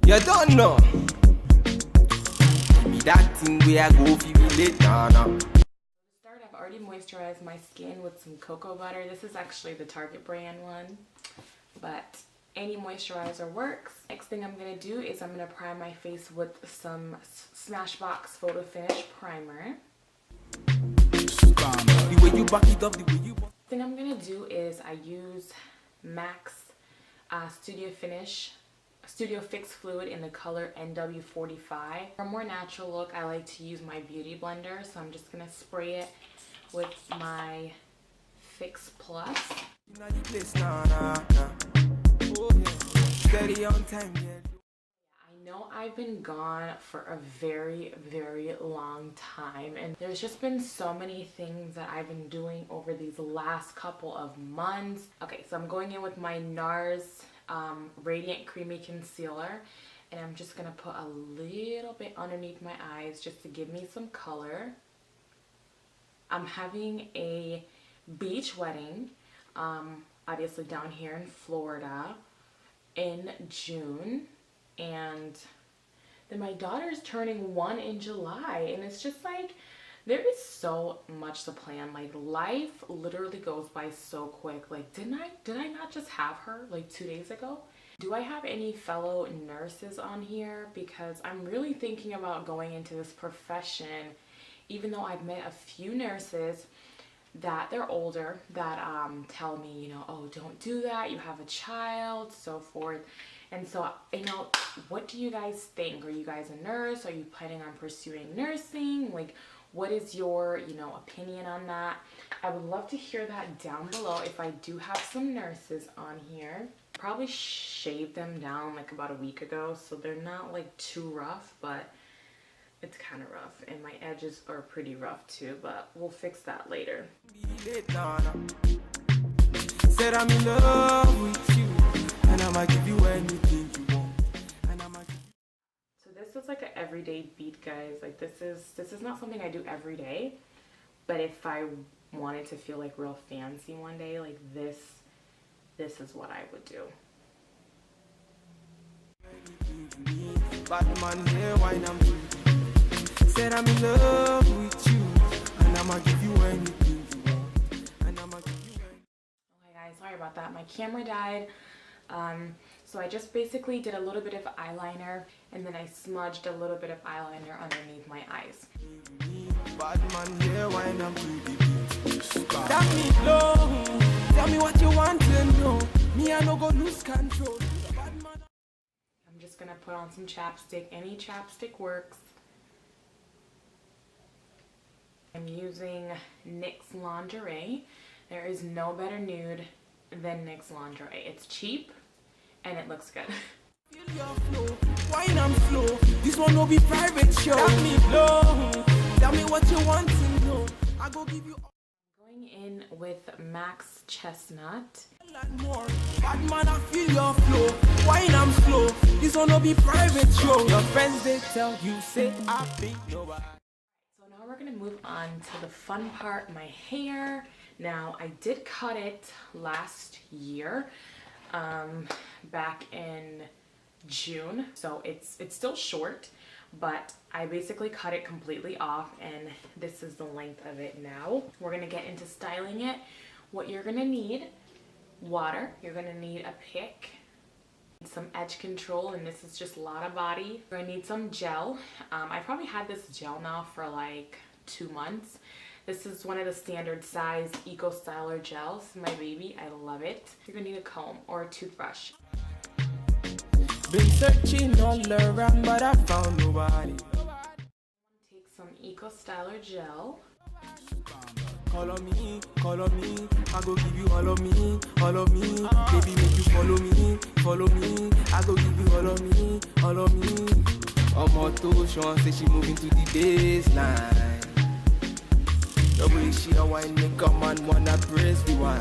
You don't know. Give me that thing where I go feel it, nah. To start, I've already moisturized my skin with some cocoa butter. This is actually the Target brand one, but any moisturizer works. Next thing I'm gonna do is I'm gonna prime my face with some Smashbox Photo Finish primer. The way you back it up, the way you. Thing I'm gonna do is I use MAC's Studio Fix Fluid in the color NW45. For a more natural look, I like to use my beauty blender, so I'm just gonna spray it with my Fix Plus. I know I've been gone for a very, very long time, and there's just been so many things that I've been doing over these last couple of months. Okay, so I'm going in with my Nars Radiant Creamy Concealer, and I'm just gonna put a little bit underneath my eyes just to give me some color. I'm having a beach wedding, obviously down here in Florida in June, and then my daughter's turning 1 in July, and it's just like there is so much to plan. Like, life literally goes by so quick. Like, did I not just have her like 2 days ago? Do I have any fellow nurses on here? Because I'm really thinking about going into this profession, even though I've met a few nurses that they're older that tell me, you know, oh, don't do that, you have a child, so forth. And so, you know, what do you guys think? Are you guys a nurse? Are you planning on pursuing nursing? Like, what is your, you know, opinion on that? I would love to hear that down below. If I do have some nurses on here, probably shaved them down like about a week ago, so they're not like too rough, but it's kind of rough, and my edges are pretty rough too, but we'll fix that later. Said I'm in love with you, and I'ma give you anything you want. So this is like an everyday beat, guys. Like, this is not something I do every day, but if I wanted to feel like real fancy one day, like this is what I would do. Batman here, wine I'm said I'm in love with you, and I'ma give you anything you want, and I'ma give you anything. Okay guys, sorry about that. My camera died. So I just basically did a little bit of eyeliner, and then I smudged a little bit of eyeliner underneath my eyes. Batman here, wine I'm Damilohun, tell me what you want to know. Me, I no go lose control. I'm just gonna put on some chapstick. Any chapstick works. I'm using NYX Lingerie. There is no better nude than NYX Lingerie. It's cheap and it looks good. Feel your flow, wine and flow. This one will be private show. Tell me what you want to know. I go give you. Going in with MAC's Chestnut. More. Bad man, I feel your flow, wine and flow. This one will be private show. Your friends they tell you say I be nobody. So now we're gonna move on to the fun part, my hair. Now I did cut it last year, back in June, so it's still short, but I basically cut it completely off, and this is the length of it now. We're gonna get into styling it. What you're gonna need: water, you're gonna need a pick, some edge control, and this is just Lotta Body. You're gonna need some gel. I probably had this gel now for like 2 months. This is one of the standard size Eco Styler gels. My baby, I love it. You're gonna need a comb or a toothbrush. Been searching all around, but I found nobody. Take some Eco Styler gel. Call on me, I go give you all of me, all of me. Baby, make you follow me, I go give you all of me, all of me. Omoto, Sean say she moving to the baseline. The way she a wine, make a man wanna praise the wine.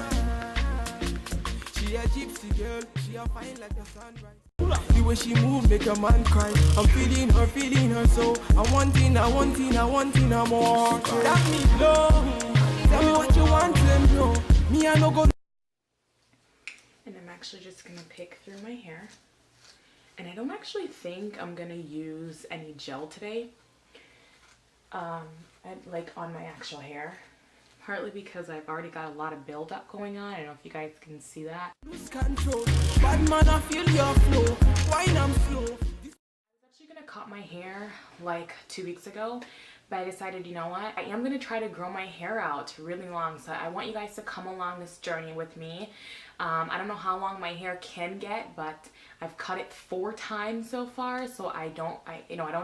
She a gypsy girl, she a fine like the sunrise. The way she move, make a man cry. I'm feeling her so I'm wanting her more. That me low. Tell me what you want to know. Me, I no go. And I'm actually just gonna pick through my hair. And I don't actually think I'm gonna use any gel today, like on my actual hair. Partly because I've already got a lot of buildup going on. I don't know if you guys can see that. Lose control. Bad man, I feel your flow. Wine and flow. I was actually gonna cut my hair like 2 weeks ago, but I decided, you know what? I am gonna try to grow my hair out really long. So I want you guys to come along this journey with me. I don't know how long my hair can get, but I've cut it 4 times so far, so I don't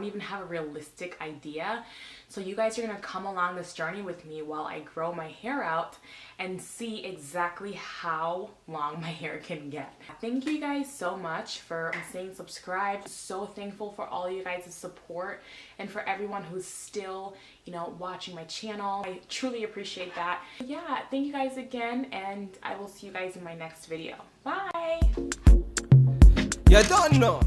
even have a realistic idea. So you guys are gonna come along this journey with me while I grow my hair out and see exactly how long my hair can get. Thank you guys so much for saying subscribe. So thankful for all you guys' support and for everyone who's still, watching my channel. I truly appreciate that. Yeah, thank you guys again, and I will see you guys in my next video. Bye! You don't know.